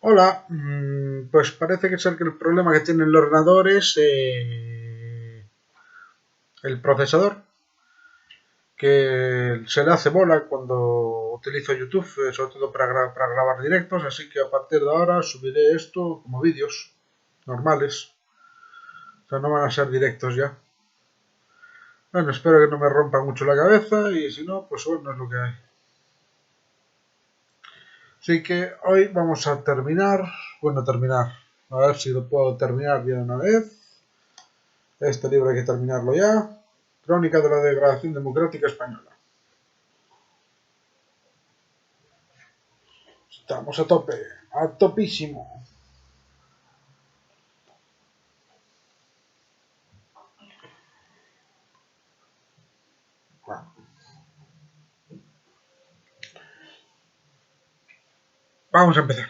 Hola, pues parece que ser que el problema que tiene el ordenador es el procesador, que se le hace bola cuando utilizo YouTube, sobre todo para grabar directos, así que a partir de ahora subiré esto como vídeos normales, o sea, no van a ser directos ya. Bueno, espero que no me rompa mucho la cabeza y si no, pues bueno, es lo que hay. Así que hoy vamos a terminar, a ver si lo puedo terminar ya de una vez. Este libro hay que terminarlo ya. Crónica de la Degradación Democrática Española. Estamos a tope, a topísimo. Bueno, vamos a empezar.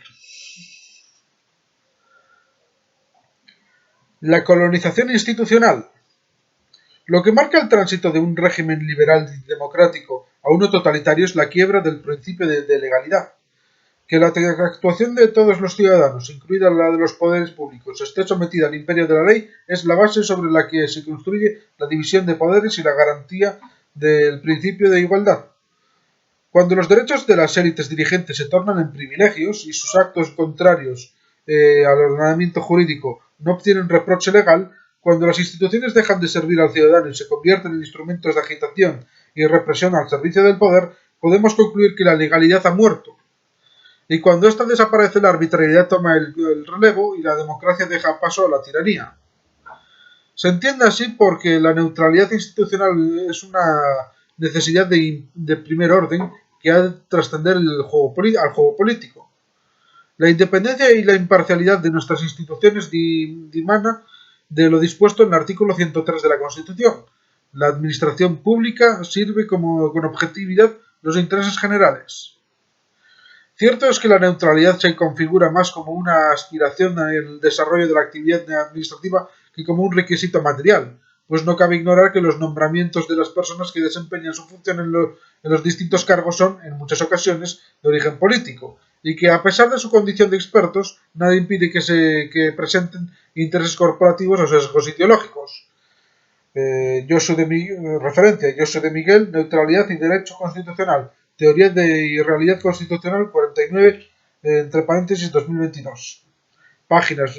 La colonización institucional. Lo que marca el tránsito de un régimen liberal y democrático a uno totalitario es la quiebra del principio de legalidad. Que la actuación de todos los ciudadanos, incluida la de los poderes públicos, esté sometida al imperio de la ley es la base sobre la que se construye la división de poderes y la garantía del principio de igualdad. Cuando los derechos de las élites dirigentes se tornan en privilegios y sus actos contrarios al ordenamiento jurídico no obtienen reproche legal, cuando las instituciones dejan de servir al ciudadano y se convierten en instrumentos de agitación y represión al servicio del poder, podemos concluir que la legalidad ha muerto. Y cuando ésta desaparece, la arbitrariedad toma el relevo y la democracia deja paso a la tiranía. Se entiende así porque la neutralidad institucional es una necesidad de primer orden que ha de trascender al juego político. La independencia y la imparcialidad de nuestras instituciones dimana de lo dispuesto en el artículo 103 de la Constitución. La administración pública sirve con objetividad los intereses generales. Cierto es que la neutralidad se configura más como una aspiración al desarrollo de la actividad administrativa que como un requisito material, pues no cabe ignorar que los nombramientos de las personas que desempeñan su función en los distintos cargos son, en muchas ocasiones, de origen político, y que a pesar de su condición de expertos, nada impide que presenten intereses corporativos o sesgos ideológicos. Referencia, Josu de Miguel, Neutralidad y Derecho Constitucional, Teoría y Realidad Constitucional 49, entre paréntesis 2022. Páginas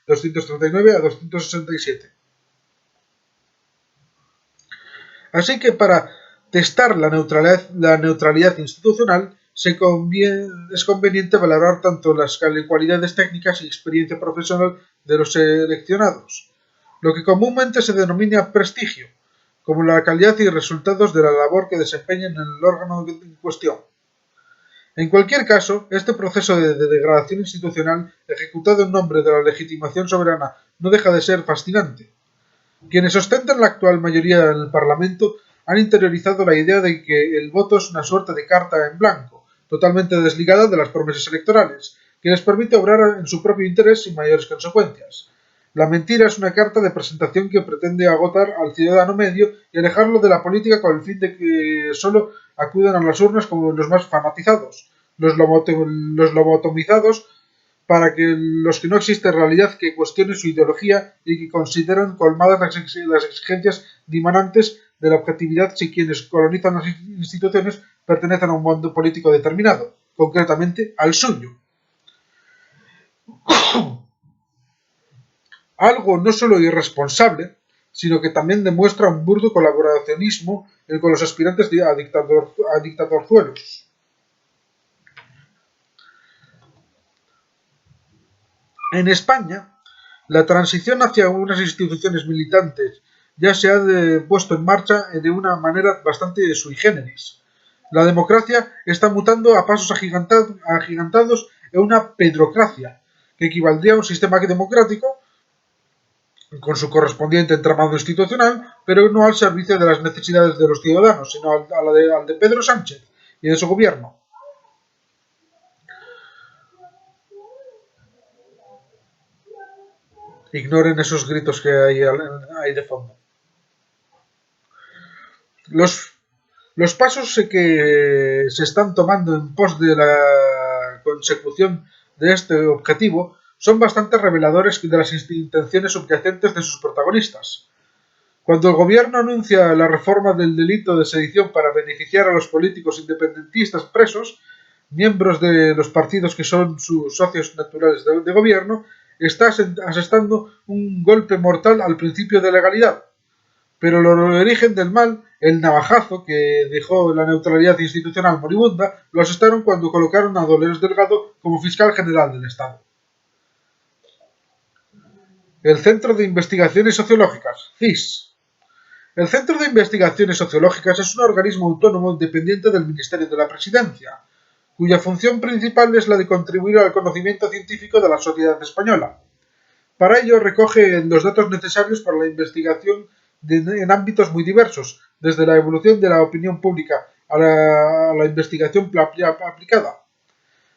239 a 267. Así que para testar la neutralidad institucional es conveniente valorar tanto las cualidades técnicas y experiencia profesional de los seleccionados, lo que comúnmente se denomina prestigio, como la calidad y resultados de la labor que desempeñan en el órgano en cuestión. En cualquier caso, este proceso de degradación institucional, ejecutado en nombre de la legitimación soberana, no deja de ser fascinante. Quienes ostentan la actual mayoría en el Parlamento han interiorizado la idea de que el voto es una suerte de carta en blanco, totalmente desligada de las promesas electorales, que les permite obrar en su propio interés sin mayores consecuencias. La mentira es una carta de presentación que pretende agotar al ciudadano medio y alejarlo de la política con el fin de que solo acudan a las urnas como los más fanatizados, los lobotomizados, para que los que no existe realidad que cuestione su ideología y que consideran colmadas las exigencias dimanantes de la objetividad si quienes colonizan las instituciones pertenecen a un mundo político determinado, concretamente al suyo. Algo no solo irresponsable, sino que también demuestra un burdo colaboracionismo con los aspirantes a dictadorzuelos. En España, la transición hacia unas instituciones militantes ya se ha puesto en marcha de una manera bastante sui generis. La democracia está mutando a pasos agigantados en una pedrocracia, que equivaldría a un sistema democrático con su correspondiente entramado institucional, pero no al servicio de las necesidades de los ciudadanos, sino al de Pedro Sánchez y de su gobierno. Ignoren esos gritos que hay de fondo. Los pasos que se están tomando en pos de la consecución de este objetivo son bastante reveladores de las intenciones subyacentes de sus protagonistas. Cuando el gobierno anuncia la reforma del delito de sedición para beneficiar a los políticos independentistas presos, miembros de los partidos que son sus socios naturales de gobierno, está asestando un golpe mortal al principio de legalidad. Pero el origen del mal, el navajazo que dejó la neutralidad institucional moribunda, lo asestaron cuando colocaron a Dolores Delgado como fiscal general del Estado. El Centro de Investigaciones Sociológicas, CIS. El Centro de Investigaciones Sociológicas es un organismo autónomo dependiente del Ministerio de la Presidencia, cuya función principal es la de contribuir al conocimiento científico de la sociedad española. Para ello recoge los datos necesarios para la investigación en ámbitos muy diversos, desde la evolución de la opinión pública a la investigación aplicada.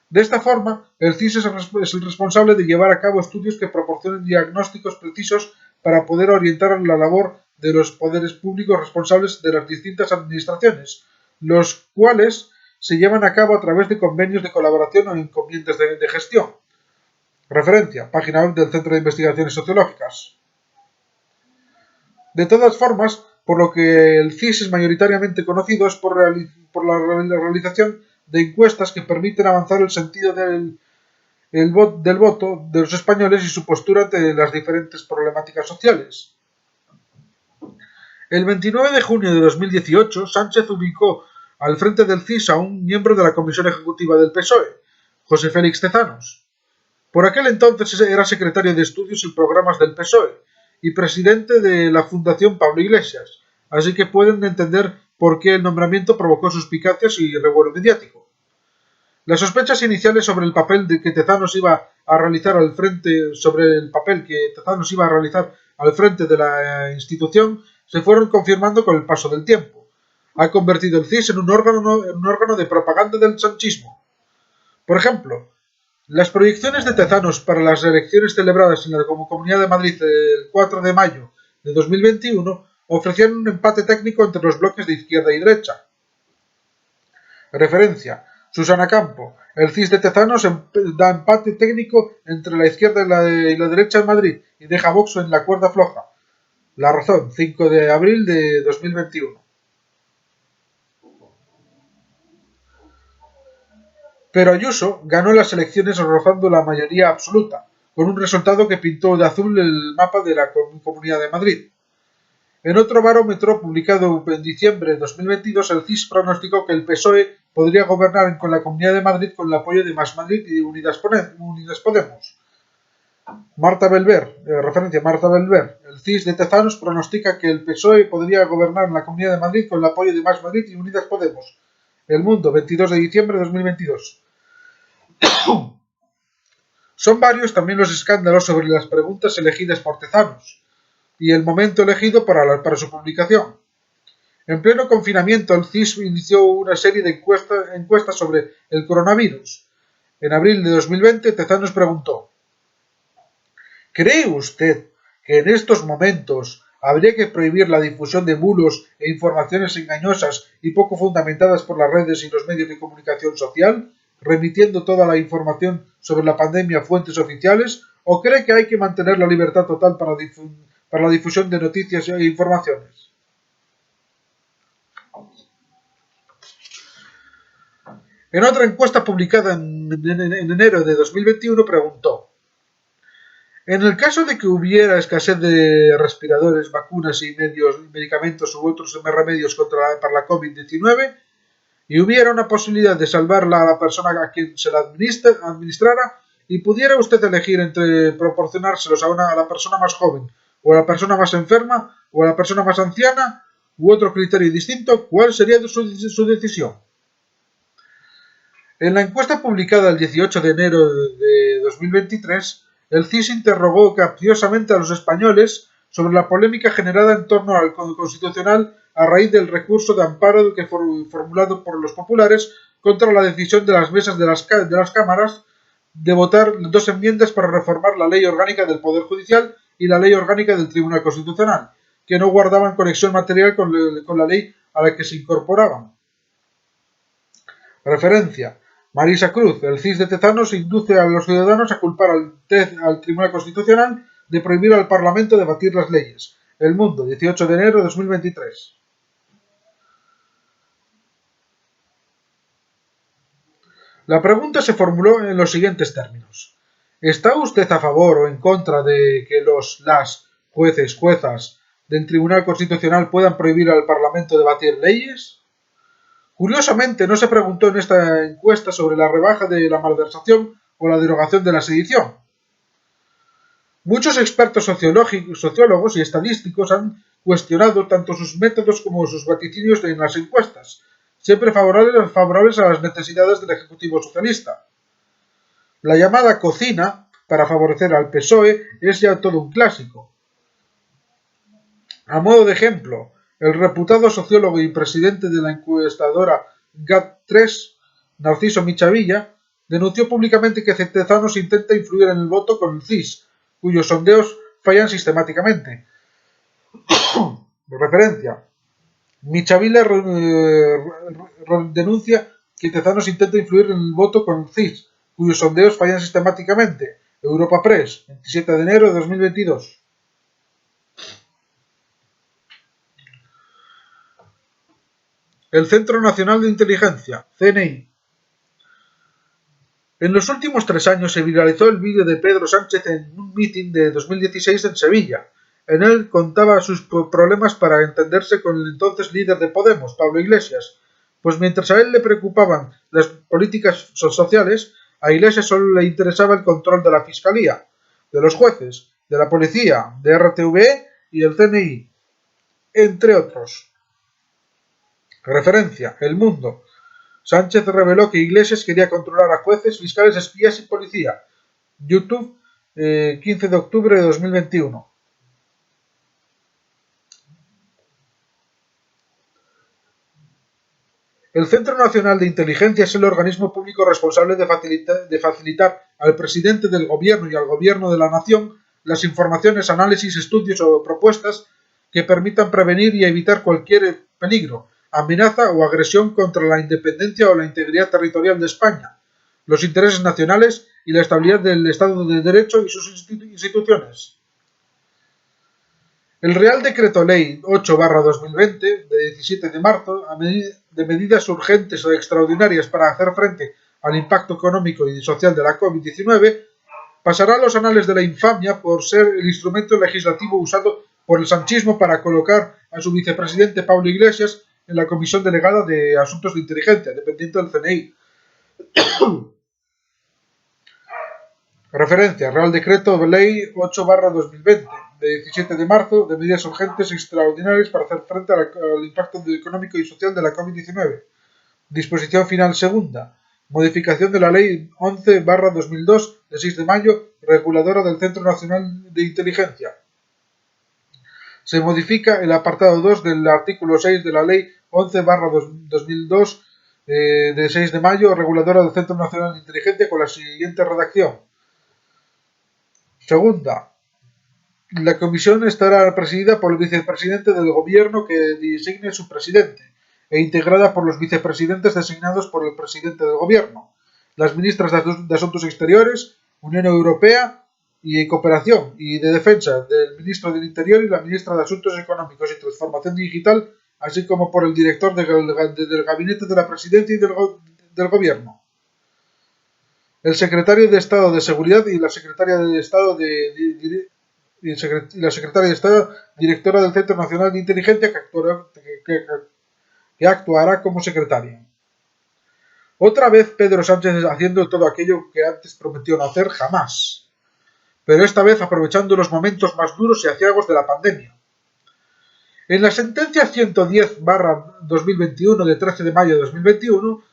De esta forma, el CIS es el responsable de llevar a cabo estudios que proporcionen diagnósticos precisos para poder orientar la labor de los poderes públicos responsables de las distintas administraciones, los cuales se llevan a cabo a través de convenios de colaboración o encomiendas de gestión. Referencia, página web del Centro de Investigaciones Sociológicas. De todas formas, por lo que el CIS es mayoritariamente conocido es por la realización de encuestas que permiten avanzar el sentido del voto de los españoles y su postura ante las diferentes problemáticas sociales. El 29 de junio de 2018, Sánchez ubicó al frente del CIS a un miembro de la Comisión Ejecutiva del PSOE, José Félix Tezanos. Por aquel entonces era secretario de Estudios y Programas del PSOE y presidente de la Fundación Pablo Iglesias, así que pueden entender por qué el nombramiento provocó suspicacias y revuelo mediático. Las sospechas iniciales sobre el papel que Tezanos iba a realizar al frente de la institución se fueron confirmando con el paso del tiempo. Ha convertido el CIS en un órgano de propaganda del sanchismo. Por ejemplo, las proyecciones de Tezanos para las elecciones celebradas en la Comunidad de Madrid el 4 de mayo de 2021 ofrecían un empate técnico entre los bloques de izquierda y derecha. Referencia: Susana Campo. El CIS de Tezanos da empate técnico entre la izquierda y la derecha en Madrid y deja a Vox en la cuerda floja. La Razón, 5 de abril de 2021. Pero Ayuso ganó las elecciones rozando la mayoría absoluta, con un resultado que pintó de azul el mapa de la Comunidad de Madrid. En otro barómetro publicado en diciembre de 2022, el CIS pronosticó que el PSOE podría gobernar con la Comunidad de Madrid con el apoyo de Más Madrid y de Unidas Podemos. Referencia Marta Belver. El CIS de Tezanos pronostica que el PSOE podría gobernar en la Comunidad de Madrid con el apoyo de Más Madrid y Unidas Podemos. El Mundo, 22 de diciembre de 2022. Son varios también los escándalos sobre las preguntas elegidas por Tezanos y el momento elegido para su publicación. En pleno confinamiento, el CIS inició una serie de encuestas sobre el coronavirus. En abril de 2020, Tezanos preguntó: ¿cree usted que en estos momentos habría que prohibir la difusión de bulos e informaciones engañosas y poco fundamentadas por las redes y los medios de comunicación social, remitiendo toda la información sobre la pandemia a fuentes oficiales, o cree que hay que mantener la libertad total para la difusión de noticias e informaciones? En otra encuesta publicada en enero de 2021 preguntó: en el caso de que hubiera escasez de respiradores, vacunas y medicamentos u otros remedios para la COVID-19 y hubiera una posibilidad de salvarla a la persona a quien se la administrara y pudiera usted elegir entre proporcionárselos a la persona más joven o a la persona más enferma o a la persona más anciana u otro criterio distinto, ¿cuál sería su decisión? En la encuesta publicada el 18 de enero de 2023, el CIS interrogó capciosamente a los españoles sobre la polémica generada en torno al Constitucional a raíz del recurso de amparo formulado por los populares contra la decisión de las mesas de las cámaras de votar dos enmiendas para reformar la Ley Orgánica del Poder Judicial y la Ley Orgánica del Tribunal Constitucional, que no guardaban conexión material con la ley a la que se incorporaban. Referencia: Marisa Cruz, el CIS de Tezanos induce a los ciudadanos a culpar al Tribunal Constitucional de prohibir al Parlamento debatir las leyes. El Mundo, 18 de enero de 2023. La pregunta se formuló en los siguientes términos. ¿Está usted a favor o en contra de que las juezas del Tribunal Constitucional puedan prohibir al Parlamento debatir leyes? Curiosamente, no se preguntó en esta encuesta sobre la rebaja de la malversación o la derogación de la sedición. Muchos expertos sociólogos y estadísticos han cuestionado tanto sus métodos como sus vaticinios en las encuestas, siempre favorables a las necesidades del Ejecutivo socialista. La llamada cocina, para favorecer al PSOE, es ya todo un clásico. A modo de ejemplo, el reputado sociólogo y presidente de la encuestadora GAT3, Narciso Michavilla, denunció públicamente que Tezanos intenta influir en el voto con el CIS, cuyos sondeos fallan sistemáticamente. Referencia. Michavilla denuncia que Tezanos intenta influir en el voto con el CIS, cuyos sondeos fallan sistemáticamente. Europa Press, 27 de enero de 2022. El Centro Nacional de Inteligencia, CNI. En los últimos 3 años se viralizó el vídeo de Pedro Sánchez en un mitin de 2016 en Sevilla. En él contaba sus problemas para entenderse con el entonces líder de Podemos, Pablo Iglesias, pues mientras a él le preocupaban las políticas sociales, a Iglesias solo le interesaba el control de la Fiscalía, de los jueces, de la policía, de RTVE y del CNI, entre otros. Referencia, El Mundo. Sánchez reveló que Iglesias quería controlar a jueces, fiscales, espías y policía. YouTube, 15 de octubre de 2021. El Centro Nacional de Inteligencia es el organismo público responsable de facilitar al presidente del gobierno y al gobierno de la nación las informaciones, análisis, estudios o propuestas que permitan prevenir y evitar cualquier peligro, amenaza o agresión contra la independencia o la integridad territorial de España, los intereses nacionales y la estabilidad del Estado de Derecho y sus instituciones. El Real Decreto Ley 8/2020, de 17 de marzo, de medidas urgentes o extraordinarias para hacer frente al impacto económico y social de la COVID-19, pasará a los anales de la infamia por ser el instrumento legislativo usado por el sanchismo para colocar a su vicepresidente Pablo Iglesias en la Comisión Delegada de Asuntos de Inteligencia, dependiente del CNI. Referencia, Real Decreto Ley 8/2020, de 17 de marzo, de medidas urgentes y extraordinarias para hacer frente al impacto económico y social de la COVID-19. Disposición final segunda. Modificación de la Ley 11/2002, de 6 de mayo, reguladora del Centro Nacional de Inteligencia. Se modifica el apartado 2 del artículo 6 de la Ley 11/2002, de 6 de mayo, reguladora del Centro Nacional de Inteligencia, con la siguiente redacción. Segunda, la comisión estará presidida por el vicepresidente del gobierno que designe su presidente e integrada por los vicepresidentes designados por el presidente del gobierno, las ministras de Asuntos Exteriores, Unión Europea y Cooperación y de Defensa del ministro del Interior y la ministra de Asuntos Económicos y Transformación Digital, así como por el director del gabinete de la presidencia y del gobierno, el secretario de Estado de Seguridad y la secretaria de Estado directora del Centro Nacional de Inteligencia, que actuará como secretaria. Otra vez Pedro Sánchez haciendo todo aquello que antes prometió no hacer jamás, pero esta vez aprovechando los momentos más duros y aciagos de la pandemia. En la sentencia 110/2021 de 13 de mayo de 2021,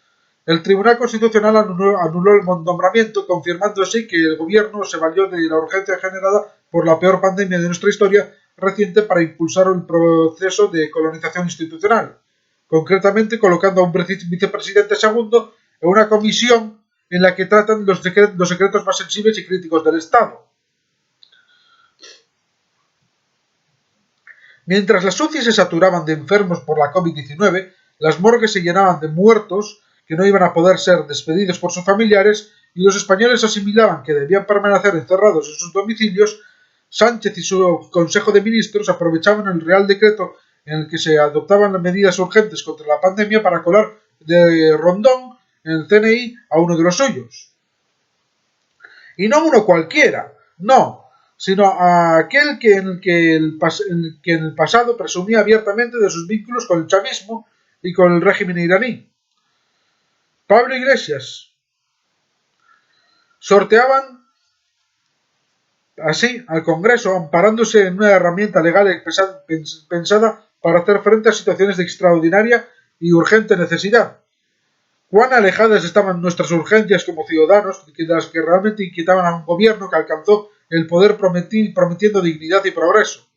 el Tribunal Constitucional anuló el nombramiento, confirmando así que el gobierno se valió de la urgencia generada por la peor pandemia de nuestra historia reciente para impulsar un proceso de colonización institucional, concretamente colocando a un vicepresidente segundo en una comisión en la que tratan los secretos más sensibles y críticos del Estado. Mientras las UCI se saturaban de enfermos por la COVID-19, las morgues se llenaban de muertos que no iban a poder ser despedidos por sus familiares y los españoles asimilaban que debían permanecer encerrados en sus domicilios, Sánchez y su Consejo de Ministros aprovechaban el Real Decreto en el que se adoptaban las medidas urgentes contra la pandemia para colar de rondón en el CNI a uno de los suyos. Y no uno cualquiera, no, sino a aquel que en el pasado presumía abiertamente de sus vínculos con el chavismo y con el régimen iraní. Pablo Iglesias. Sorteaban así al Congreso, amparándose en una herramienta legal pensada para hacer frente a situaciones de extraordinaria y urgente necesidad. Cuán alejadas estaban nuestras urgencias como ciudadanos de las que realmente inquietaban a un gobierno que alcanzó el poder prometiendo dignidad y progreso.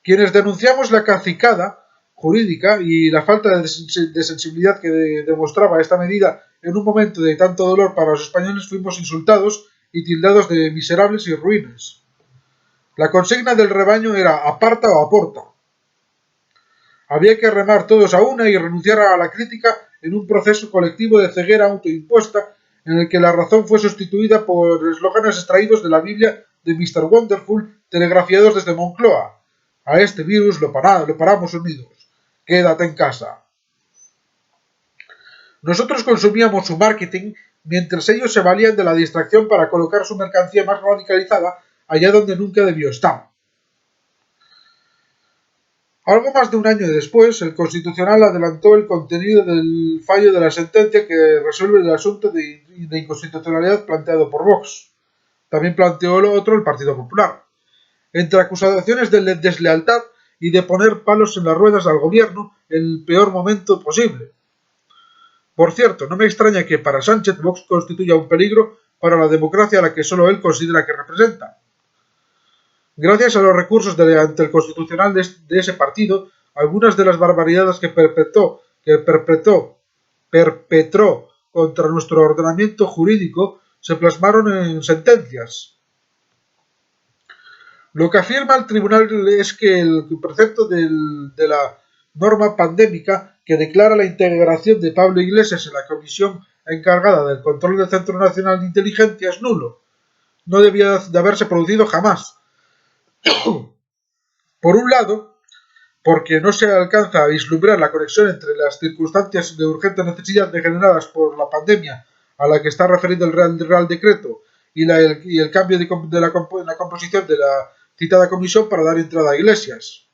Quienes denunciamos la cacicada jurídica y la falta de sensibilidad que demostraba esta medida en un momento de tanto dolor para los españoles fuimos insultados y tildados de miserables y ruines. La consigna del rebaño era aparta o aporta. Había que remar todos a una y renunciar a la crítica en un proceso colectivo de ceguera autoimpuesta en el que la razón fue sustituida por eslóganes extraídos de la Biblia de Mr. Wonderful telegrafiados desde Moncloa. A este virus lo paramos unidos. Quédate en casa. Nosotros consumíamos su marketing mientras ellos se valían de la distracción para colocar su mercancía más radicalizada allá donde nunca debió estar. Algo más de un año después, el Constitucional adelantó el contenido del fallo de la sentencia que resuelve el asunto de inconstitucionalidad planteado por Vox. También planteó lo otro el Partido Popular. Entre acusaciones de deslealtad y de poner palos en las ruedas al gobierno en el peor momento posible. Por cierto, no me extraña que para Sánchez Vox constituya un peligro para la democracia a la que solo él considera que representa. Gracias a los recursos ante el Constitucional de ese partido, algunas de las barbaridades que perpetró contra nuestro ordenamiento jurídico se plasmaron en sentencias. Lo que afirma el tribunal es que el precepto de la norma pandémica que declara la integración de Pablo Iglesias en la comisión encargada del control del Centro Nacional de Inteligencia es nulo. No debía de haberse producido jamás. Por un lado, porque no se alcanza a vislumbrar la conexión entre las circunstancias de urgente necesidad degeneradas por la pandemia a la que está referido el Real Decreto y el cambio de la composición de la citada comisión para dar entrada a Iglesias.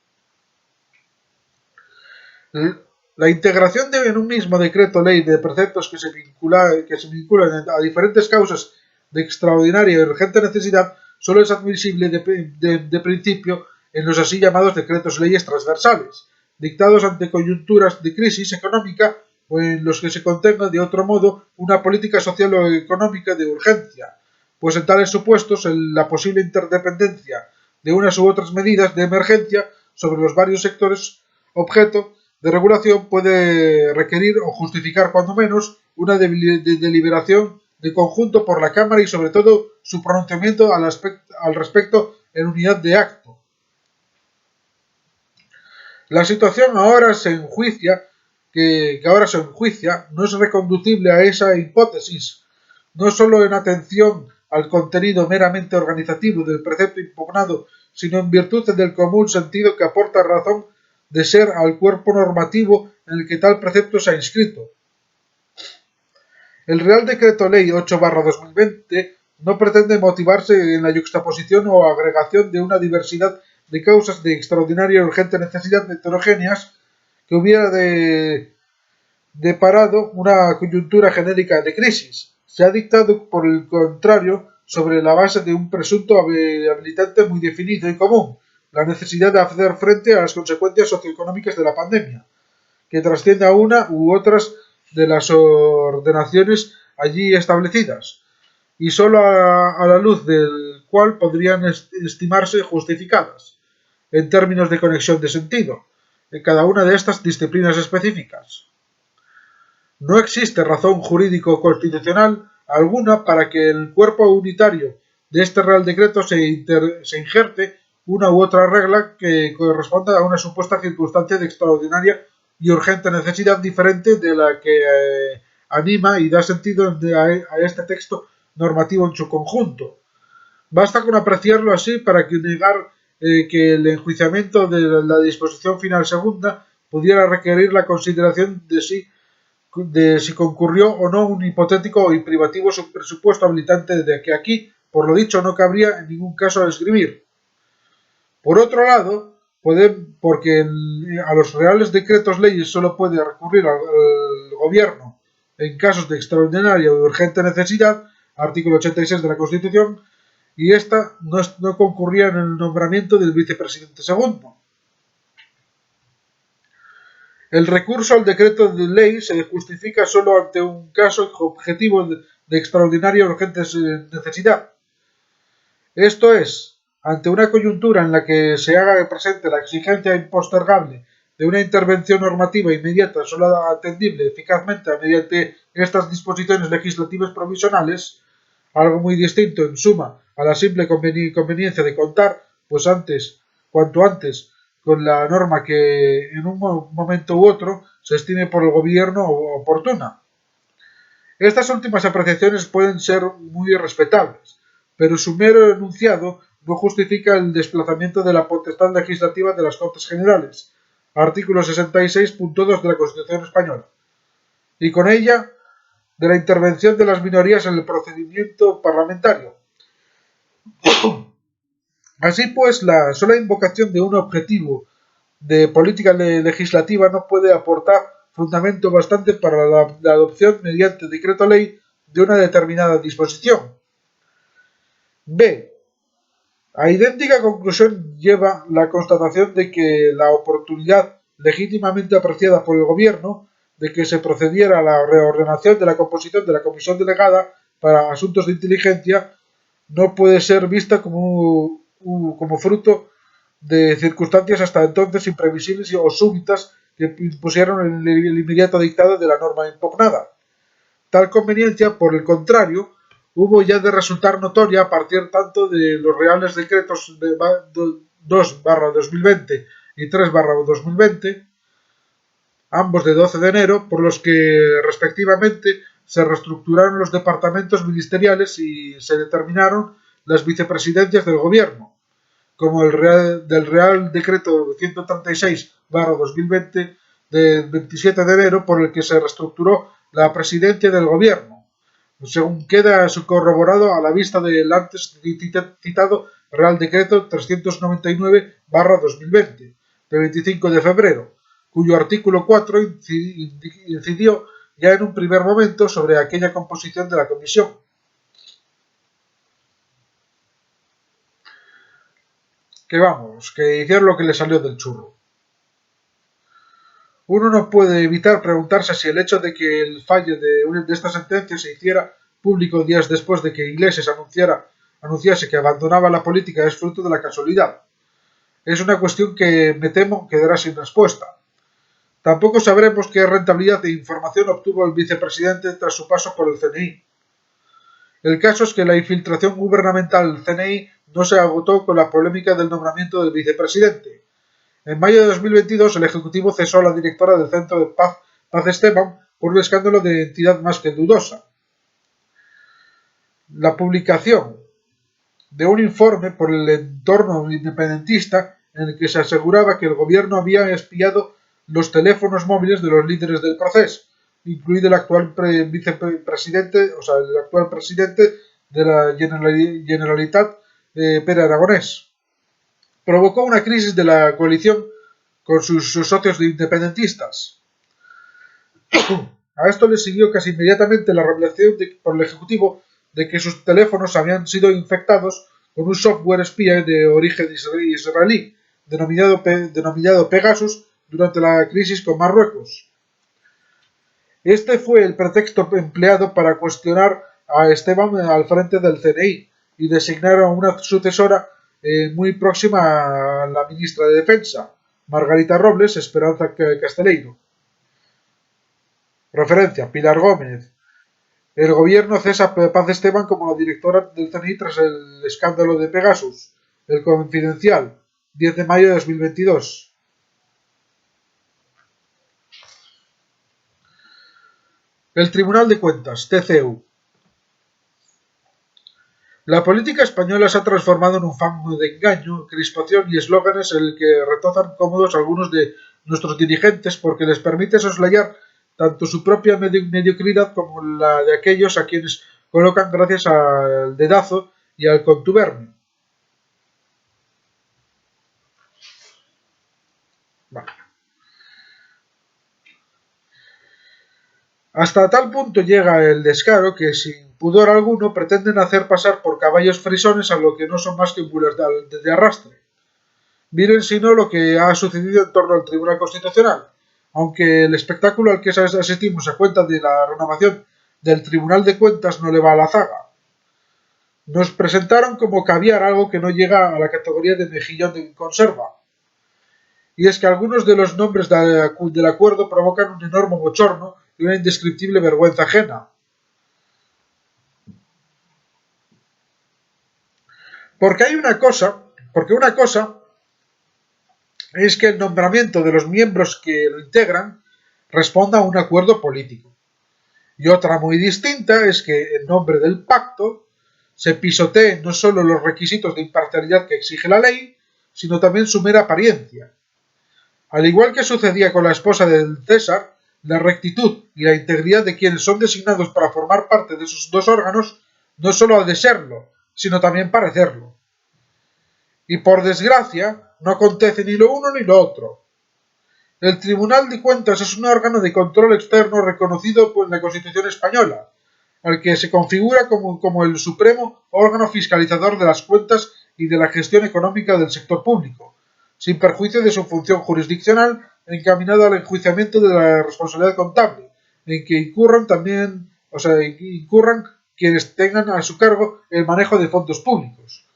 La integración en un mismo decreto ley de preceptos que se vinculan a diferentes causas de extraordinaria y urgente necesidad solo es admisible de principio en los así llamados decretos leyes transversales, dictados ante coyunturas de crisis económica o en los que se contenga de otro modo una política social o económica de urgencia, pues en tales supuestos la posible interdependencia de unas u otras medidas de emergencia sobre los varios sectores objeto de regulación puede requerir o justificar cuando menos una deliberación de conjunto por la Cámara y sobre todo su pronunciamiento al respecto en unidad de acto. La situación que ahora se enjuicia no es reconducible a esa hipótesis, no solo en atención al contenido meramente organizativo del precepto impugnado, sino en virtud del común sentido que aporta razón de ser al cuerpo normativo en el que tal precepto se ha inscrito. El Real Decreto Ley 8/2020 no pretende motivarse en la yuxtaposición o agregación de una diversidad de causas de extraordinaria y urgente necesidad heterogéneas que hubiera deparado una coyuntura genérica de crisis. Se ha dictado, por el contrario, sobre la base de un presunto habilitante muy definido y común, la necesidad de hacer frente a las consecuencias socioeconómicas de la pandemia, que trasciende a una u otras de las ordenaciones allí establecidas, y sólo a la luz del cual podrían estimarse justificadas, en términos de conexión de sentido, en cada una de estas disciplinas específicas. No existe razón jurídico-constitucional alguna para que el cuerpo unitario de este Real Decreto se injerte una u otra regla que corresponda a una supuesta circunstancia de extraordinaria y urgente necesidad diferente de la que anima y da sentido a este texto normativo en su conjunto. Basta con apreciarlo así para que negar que el enjuiciamiento de la disposición final segunda pudiera requerir la consideración de si concurrió o no un hipotético y privativo presupuesto habilitante de que aquí, por lo dicho, no cabría en ningún caso escribir. Por otro lado, porque a los reales decretos leyes solo puede recurrir al gobierno en casos de extraordinaria o urgente necesidad, artículo 86 de la Constitución, y esta no concurría en el nombramiento del vicepresidente segundo. El recurso al decreto de ley se justifica solo ante un caso objetivo de extraordinaria o urgente necesidad. Esto es, ante una coyuntura en la que se haga presente la exigencia impostergable de una intervención normativa inmediata solo atendible eficazmente mediante estas disposiciones legislativas provisionales, algo muy distinto, en suma, a la simple conveniencia de contar, pues cuanto antes, con la norma que en un momento u otro se estime por el gobierno oportuna. Estas últimas apreciaciones pueden ser muy respetables, pero su mero enunciado no justifica el desplazamiento de la potestad legislativa de las Cortes Generales, artículo 66.2 de la Constitución Española, y con ella de la intervención de las minorías en el procedimiento parlamentario. Así pues, la sola invocación de un objetivo de política legislativa no puede aportar fundamento bastante para la adopción mediante decreto ley de una determinada disposición. B. A idéntica conclusión lleva la constatación de que la oportunidad legítimamente apreciada por el Gobierno de que se procediera a la reordenación de la composición de la Comisión Delegada para Asuntos de Inteligencia no puede ser vista como fruto de circunstancias hasta entonces imprevisibles o súbitas que impusieron el inmediato dictado de la norma impugnada. Tal conveniencia, por el contrario, hubo ya de resultar notoria a partir tanto de los reales decretos de 2/2020 y 3/2020, ambos de 12 de enero, por los que respectivamente se reestructuraron los departamentos ministeriales y se determinaron las vicepresidencias del gobierno, como del Real Decreto 136/2020 de 27 de enero, por el que se reestructuró la presidencia del gobierno, según queda corroborado a la vista del antes citado Real Decreto 399/2020 de 25 de febrero, cuyo artículo 4 incidió ya en un primer momento sobre aquella composición de la comisión. Que hicieron lo que le salió del churro. Uno no puede evitar preguntarse si el hecho de que el fallo de esta sentencia se hiciera público días después de que Iglesias anunciase que abandonaba la política es fruto de la casualidad. Es una cuestión que, me temo, quedará sin respuesta. Tampoco sabremos qué rentabilidad de información obtuvo el vicepresidente tras su paso por el CNI. El caso es que la infiltración gubernamental del CNI no se agotó con la polémica del nombramiento del vicepresidente. En mayo de 2022, el Ejecutivo cesó a la directora del Centro de Paz Esteban por un escándalo de entidad más que dudosa. La publicación de un informe por el entorno independentista en el que se aseguraba que el gobierno había espiado los teléfonos móviles de los líderes del proceso, incluido el actual vicepresidente, el actual presidente de la Generalitat, Pere Aragonés. Provocó una crisis de la coalición con sus socios independentistas. A esto le siguió casi inmediatamente la revelación por el Ejecutivo de que sus teléfonos habían sido infectados con un software espía de origen israelí, denominado Pegasus, durante la crisis con Marruecos. Este fue el pretexto empleado para cuestionar a Esteban al frente del CNI y designar a una sucesora muy próxima a la ministra de Defensa, Margarita Robles Esperanza Casteleiro. Referencia: Pilar Gómez. El gobierno cesa a Paz Esteban como la directora del CNI tras el escándalo de Pegasus. El Confidencial, 10 de mayo de 2022. El Tribunal de Cuentas, TCU. La política española se ha transformado en un fango de engaño, crispación y eslóganes en el que retozan cómodos algunos de nuestros dirigentes porque les permite soslayar tanto su propia mediocridad como la de aquellos a quienes colocan gracias al dedazo y al contubernio. Vale. Hasta tal punto llega el descaro que, sin pudor alguno, pretenden hacer pasar por caballos frisones a lo que no son más que mulas de arrastre. Miren si no lo que ha sucedido en torno al Tribunal Constitucional. Aunque el espectáculo al que asistimos a cuenta de la renovación del Tribunal de Cuentas no le va a la zaga. Nos presentaron como caviar algo que no llega a la categoría de mejillón de conserva. Y es que algunos de los nombres del acuerdo provocan un enorme bochorno y una indescriptible vergüenza ajena. Porque una cosa es que el nombramiento de los miembros que lo integran responda a un acuerdo político. Y otra muy distinta es que, en nombre del pacto, se pisoteen no solo los requisitos de imparcialidad que exige la ley, sino también su mera apariencia. Al igual que sucedía con la esposa del César, la rectitud y la integridad de quienes son designados para formar parte de esos dos órganos no solo ha de serlo, sino también parecerlo. Y por desgracia, no acontece ni lo uno ni lo otro. El Tribunal de Cuentas es un órgano de control externo reconocido por la Constitución española, al que se configura como el supremo órgano fiscalizador de las cuentas y de la gestión económica del sector público, sin perjuicio de su función jurisdiccional encaminada al enjuiciamiento de la responsabilidad contable, en que incurran quienes tengan a su cargo el manejo de fondos públicos.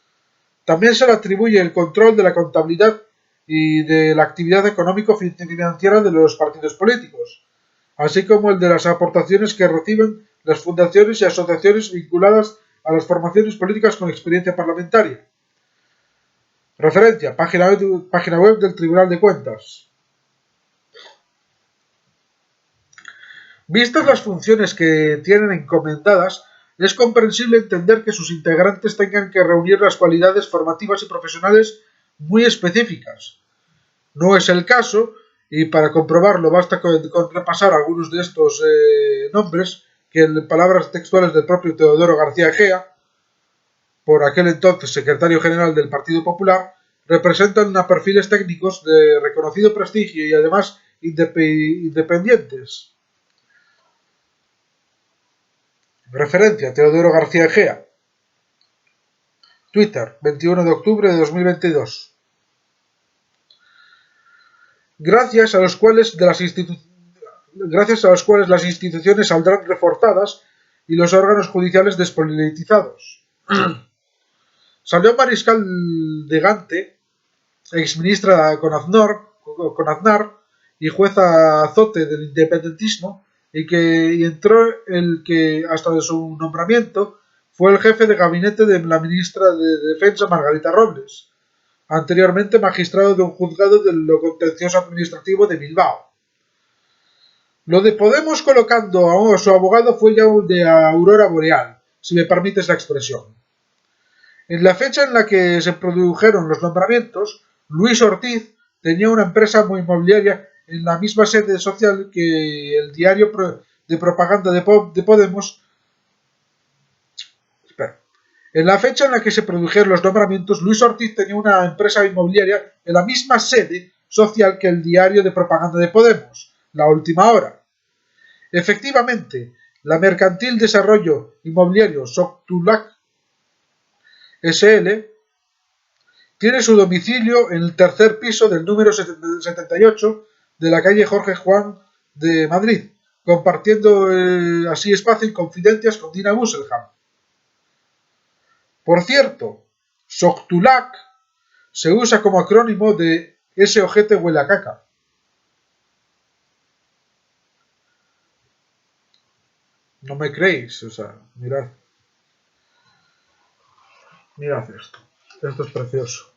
También se le atribuye el control de la contabilidad y de la actividad económico-financiera de los partidos políticos, así como el de las aportaciones que reciben las fundaciones y asociaciones vinculadas a las formaciones políticas con experiencia parlamentaria. Referencia, página web del Tribunal de Cuentas. Vistas las funciones que tienen encomendadas, es comprensible entender que sus integrantes tengan que reunir las cualidades formativas y profesionales muy específicas. No es el caso, y para comprobarlo basta con repasar algunos de estos nombres, que en palabras textuales del propio Teodoro García Egea, por aquel entonces secretario general del Partido Popular, representan a perfiles técnicos de reconocido prestigio y además independientes. Referencia, Teodoro García Egea. Twitter, 21 de octubre de 2022. Gracias a los cuales las instituciones saldrán reforzadas y los órganos judiciales despolitizados. Salió Mariscal de Gante, exministra con Aznar y jueza azote del independentismo, y entró el que, hasta de su nombramiento, fue el jefe de gabinete de la ministra de Defensa Margarita Robles, anteriormente magistrado de un juzgado de lo contencioso administrativo de Bilbao. Lo de Podemos colocando a su abogado fue ya un de Aurora Boreal, si me permites la expresión. En la fecha en la que se produjeron los nombramientos, Luis Ortiz tenía una empresa inmobiliaria en la misma sede social que el diario de propaganda de Podemos. En la fecha en la que se produjeron los nombramientos, Luis Ortiz tenía una empresa inmobiliaria en la misma sede social que el diario de propaganda de Podemos, La Última Hora. Efectivamente, la Mercantil Desarrollo Inmobiliario Soctulac S.L. tiene su domicilio en el tercer piso del número 78 de la calle Jorge Juan de Madrid, compartiendo así espacio y confidencias con Dina Busselham. Por cierto, Soctulac se usa como acrónimo de ese ojete huele a caca. No me creéis, mirad. Mirad esto. Esto es precioso.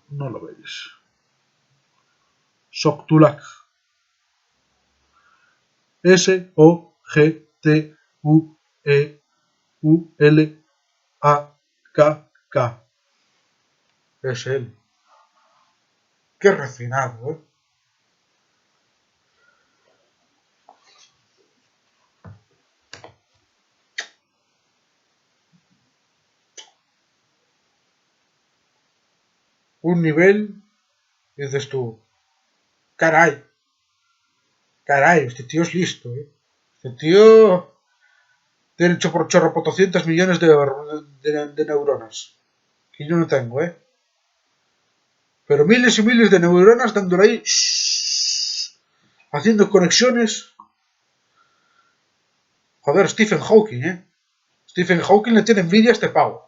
No lo veis. Soktulak. Sogtulak. Es él. Qué refinado, ¿eh? Un nivel, dices tú, caray, este tío es listo, ¿eh? Este tío tiene hecho por chorro por 200 millones de neuronas. Que yo no tengo, ¿eh? Pero miles y miles de neuronas dándole ahí, haciendo conexiones. Joder, Stephen Hawking, ¿eh? Stephen Hawking le tiene envidia a este pavo.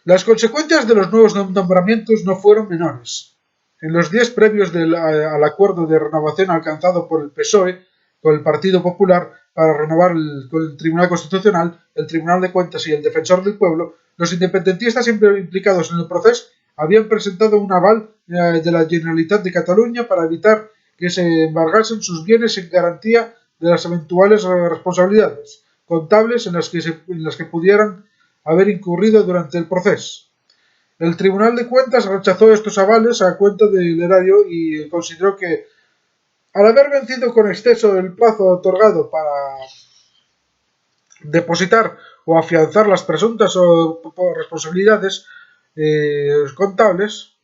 Las consecuencias de los nuevos nombramientos no fueron menores. En los días previos al acuerdo de renovación alcanzado por el PSOE con el Partido Popular para renovar el Tribunal Constitucional, el Tribunal de Cuentas y el Defensor del Pueblo, los independentistas implicados en el proceso habían presentado un aval de la Generalitat de Cataluña para evitar que se embargasen sus bienes en garantía de las eventuales responsabilidades contables en las que pudieran haber incurrido durante el proceso. El Tribunal de Cuentas rechazó estos avales a cuenta del erario y consideró que, al haber vencido con exceso el plazo otorgado para depositar o afianzar las presuntas responsabilidades contables,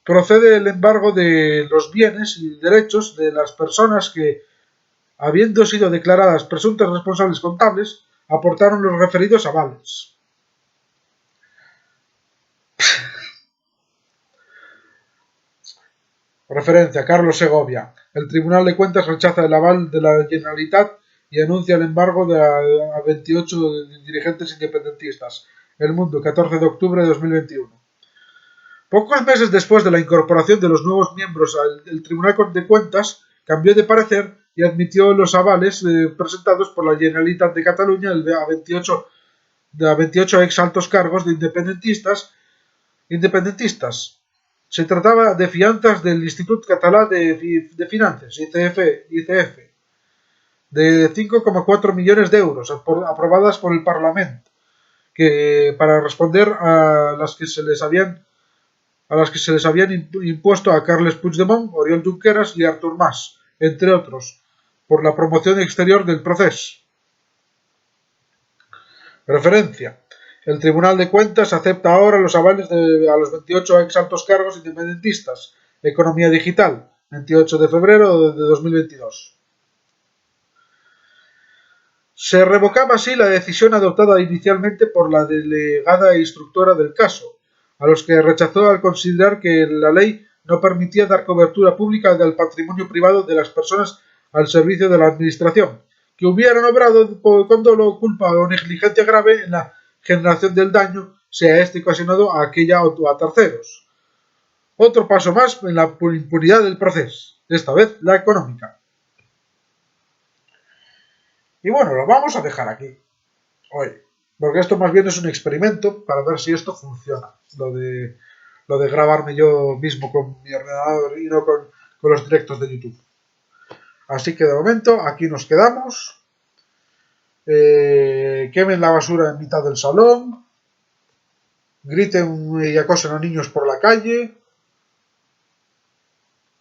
procede el embargo de los bienes y derechos de las personas que, habiendo sido declaradas presuntas responsables contables, aportaron los referidos avales. Referencia: Carlos Segovia. El Tribunal de Cuentas rechaza el aval de la Generalitat y anuncia el embargo a 28 dirigentes independentistas. El Mundo, 14 de octubre de 2021. Pocos meses después de la incorporación de los nuevos miembros el Tribunal de Cuentas cambió de parecer y admitió los avales presentados por la Generalitat de Cataluña a 28 ex altos cargos de independentistas. Se trataba de fianzas del Institut Català de Finances, ICF, de 5,4 millones de euros, aprobadas por el Parlamento, para responder a las que se les habían impuesto a Carles Puigdemont, Oriol Junqueras y Artur Mas, entre otros, por la promoción exterior del proceso. Referencia: el Tribunal de Cuentas acepta ahora los avales a los 28 ex altos cargos independentistas. Economía Digital, 28 de febrero de 2022. Se revocaba así la decisión adoptada inicialmente por la delegada instructora del caso, a los que rechazó al considerar que la ley no permitía dar cobertura pública al patrimonio privado de las personas al servicio de la administración, que hubieran obrado con dolo, culpa o negligencia grave en la generación del daño, sea este ocasionado a aquella o a terceros. Otro paso más en la impunidad del proceso, esta vez la económica. Y bueno, lo vamos a dejar aquí hoy, porque esto más bien es un experimento para ver si esto funciona, lo de grabarme yo mismo con mi ordenador y no con los directos de YouTube. Así que de momento aquí nos quedamos. Quemen la basura en mitad del salón, griten y acosen a niños por la calle,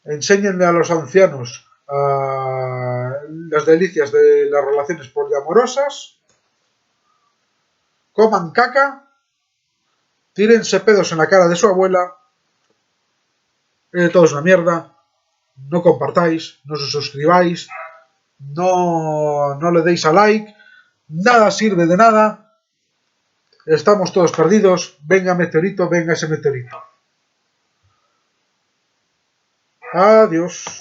enséñenle a los ancianos las delicias de las relaciones poliamorosas, coman caca, tírense pedos en la cara de su abuela, todo es una mierda, no compartáis, no os suscribáis, no le deis a like, nada sirve de nada, estamos todos perdidos, venga meteorito, venga ese meteorito. Adiós.